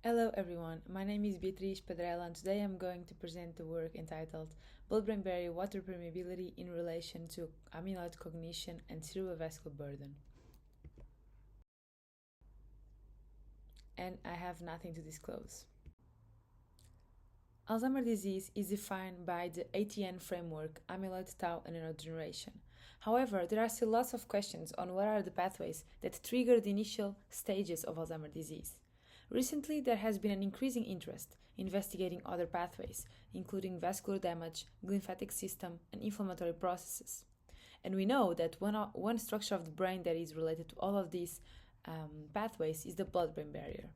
Hello everyone, my name is Beatriz Pedrella and today I'm going to present the work entitled Blood-Brain Barrier Water Permeability in Relation to Amyloid Cognition and Cerebrovascular Burden. And I have nothing to disclose. Alzheimer's disease is defined by the ATN framework, amyloid, tau, and neurodegeneration. However, there are still lots of questions on what are the pathways that trigger the initial stages of Alzheimer's disease. Recently, there has been an increasing interest investigating other pathways, including vascular damage, lymphatic system, and inflammatory processes. And we know that one structure of the brain that is related to all of these pathways is the blood-brain barrier,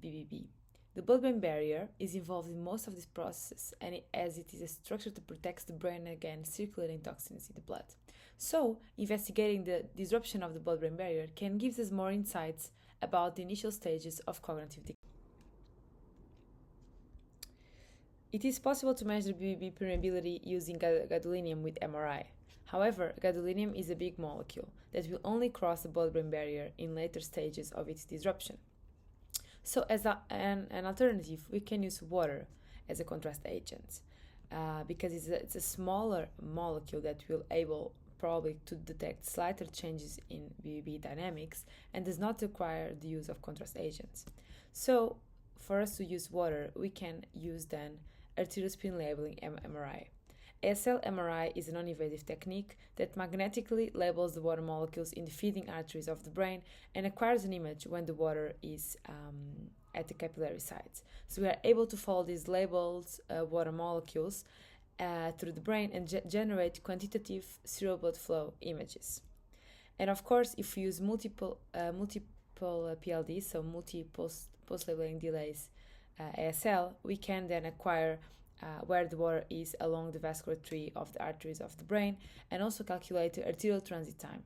BBB. The blood-brain barrier is involved in most of these processes, as it is a structure that protects the brain against circulating toxins in the blood. So, investigating the disruption of the blood-brain barrier can give us more insights about the initial stages of cognitive decline. It is possible to measure BBB permeability using gadolinium with MRI. However, gadolinium is a big molecule that will only cross the blood-brain barrier in later stages of its disruption. So, as an alternative, we can use water as a contrast agent because it's a smaller molecule that will able probably to detect slighter changes in BBB dynamics and does not require the use of contrast agents. So, for us to use water, we can use then arteriospin labeling MRI. ASL MRI is a non-invasive technique that magnetically labels the water molecules in the feeding arteries of the brain and acquires an image when the water is at the capillary sites. So we are able to follow these labeled water molecules through the brain and generate quantitative serial blood flow images. And of course, if we use multiple PLDs, so post-labeling delays ASL, we can then acquire where the water is along the vascular tree of the arteries of the brain and also calculate the arterial transit time.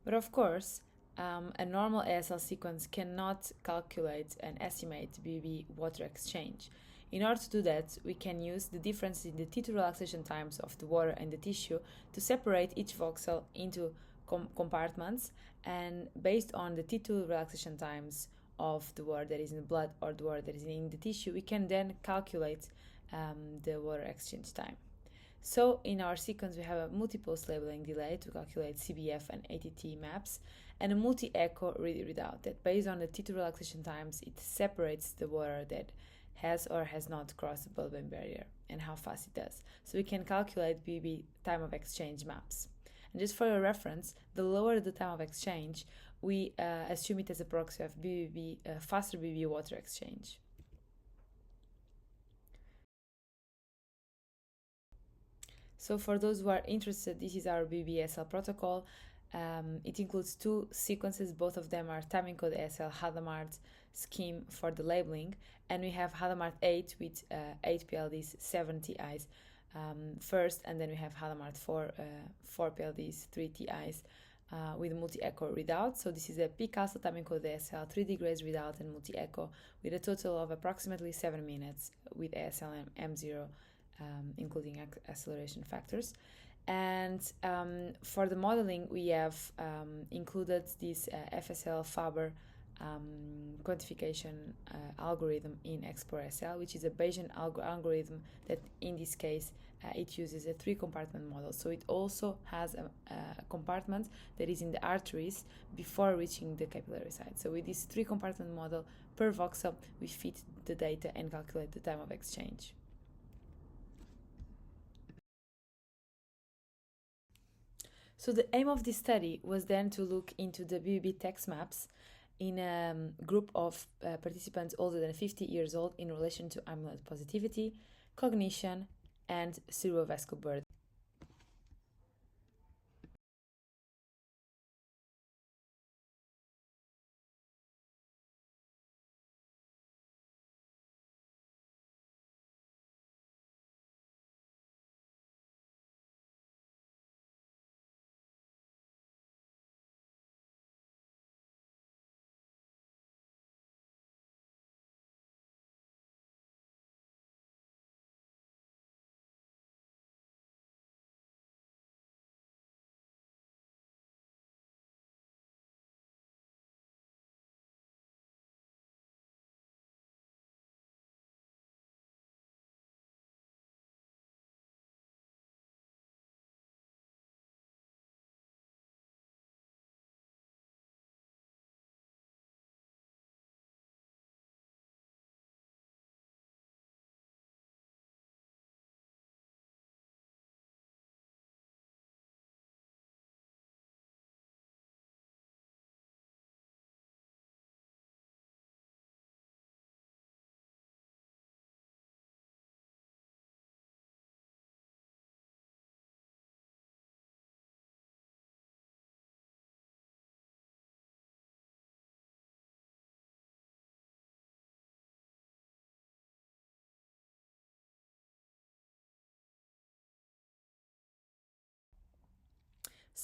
But of course, a normal ASL sequence cannot calculate and estimate BBB water exchange. In order to do that, we can use the difference in the T2 relaxation times of the water and the tissue to separate each voxel into compartments, and based on the T2 relaxation times of the water that is in the blood or the water that is in the tissue, we can then calculate the water exchange time. So in our sequence, we have a multi-post labeling delay to calculate CBF and ATT maps, and a multi-echo readout that based on the T2 relaxation times, it separates the water that has or has not crossed the blood-brain barrier and how fast it does. So we can calculate BBB time of exchange maps. And just for your reference, the lower the time of exchange, we assume it as a proxy of BBB, faster BBB water exchange. So for those who are interested, this is our BBB-ASL protocol. It includes two sequences. Both of them are timing code ASL Hadamard scheme for the labeling, and we have Hadamard 8 with 8 PLDs, 7 TIs first, and then we have Hadamard 4, 4 PLDs, 3 TIs with multi-echo readout. So this is a peak alpha timing code ASL 3D grays readout and multi-echo with a total of approximately 7 minutes with ASL and M0 including acceleration factors. And for the modeling, we have included this FSL Faber quantification algorithm in ExploreSL, which is a Bayesian algorithm that in this case it uses a 3-compartment model. So it also has a compartment that is in the arteries before reaching the capillary site. So with this 3-compartment model per voxel, we fit the data and calculate the time of exchange. So the aim of this study was then to look into the BBB text maps in a group of participants older than 50 years old in relation to amyloid positivity, cognition, and cerebrovascular burden.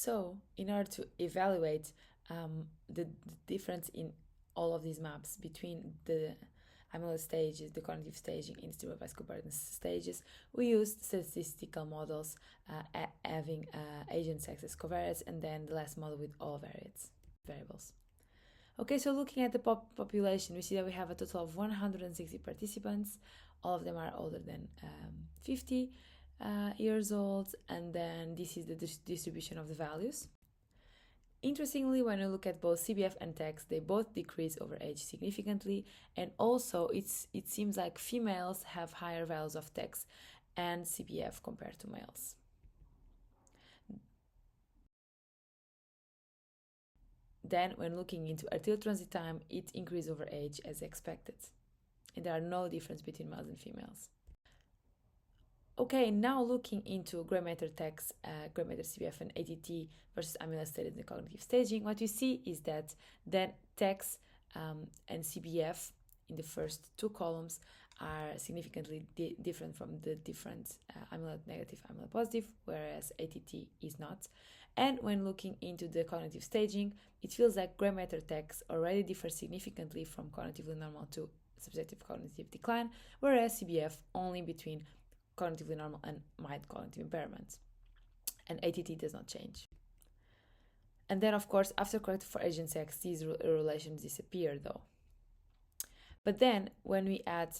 So, in order to evaluate the difference in all of these maps between the amyloid stages, the cognitive staging, and cerebrovascular burden stages, we used statistical models having agent sex as covariates, and then the last model with all variables. Okay, so looking at the population, we see that we have a total of 160 participants. All of them are older than 50 years old, and then this is the distribution of the values. Interestingly, when you look at both CBF and TEX, they both decrease over age significantly, and also it seems like females have higher values of TEX and CBF compared to males. Then, when looking into arterial transit time, it increases over age as expected, and there are no difference between males and females. Okay, now looking into gray matter TEX, gray matter CBF, and ATT versus amyloid status in cognitive staging, what we see is that then TEX and CBF in the first two columns are significantly different from the different amyloid negative, amyloid positive, whereas ATT is not. And when looking into the cognitive staging, it feels like gray matter TEX already differs significantly from cognitively normal to subjective cognitive decline, whereas CBF only between cognitively normal and mild cognitive impairment. And ATT does not change. And then, of course, after correcting for agent sex, these relations disappear though. But then, when we add,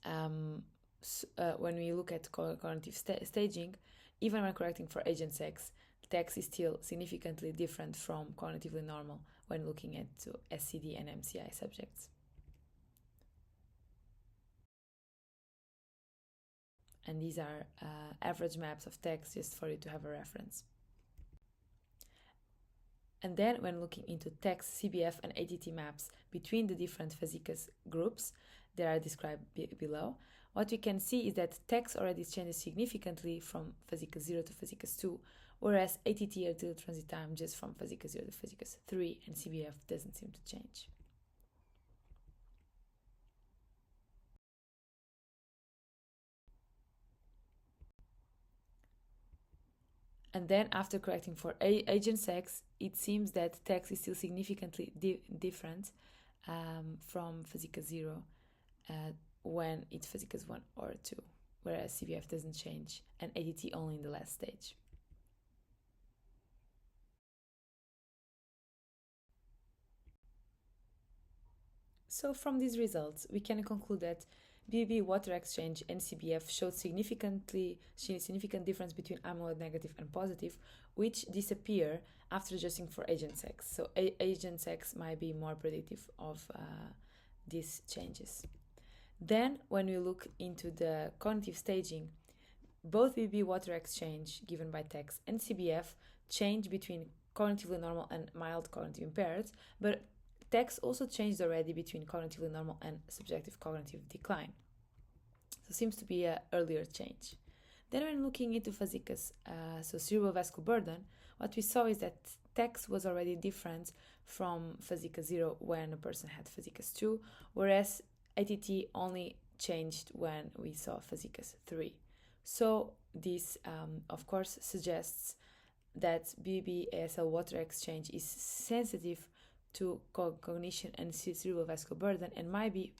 when we look at cognitive staging, even when correcting for agent sex, TEX is still significantly different from cognitively normal when looking at SCD and MCI subjects. And these are average maps of TEX just for you to have a reference. And then when looking into TEX, CBF, and ATT maps between the different fascicles groups that are described below, what we can see is that TEX already changes significantly from fascicles 0 to fascicles 2, whereas ATT arterial transit time just from fascicles 0 to fascicles 3, and CBF doesn't seem to change. And then after correcting for agent sex, it seems that TEX is still significantly different from fascicle 0 when it's fascicles 1 or 2, whereas CBF doesn't change and ATT only in the last stage. So from these results, we can conclude that BBB water exchange and CBF showed significant difference between amyloid negative and positive, which disappear after adjusting for agent sex. So agent sex might be more predictive of these changes. Then, when we look into the cognitive staging, both BBB water exchange given by TEX and CBF change between cognitively normal and mild cognitive impaired, but TEX also changed already between cognitively normal and subjective cognitive decline. So seems to be an earlier change. Then when looking into fascicles, so cerebrovascular burden, what we saw is that TEX was already different from fascicle 0 when a person had fascicles 2, whereas ATT only changed when we saw fascicles 3. So this, of course, suggests that BBB-ASL water exchange is sensitive to cognition and cerebrovascular burden and might be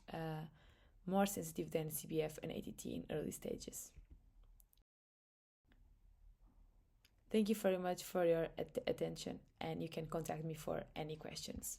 more sensitive than CBF and ATT in early stages. Thank you very much for your attention, and you can contact me for any questions.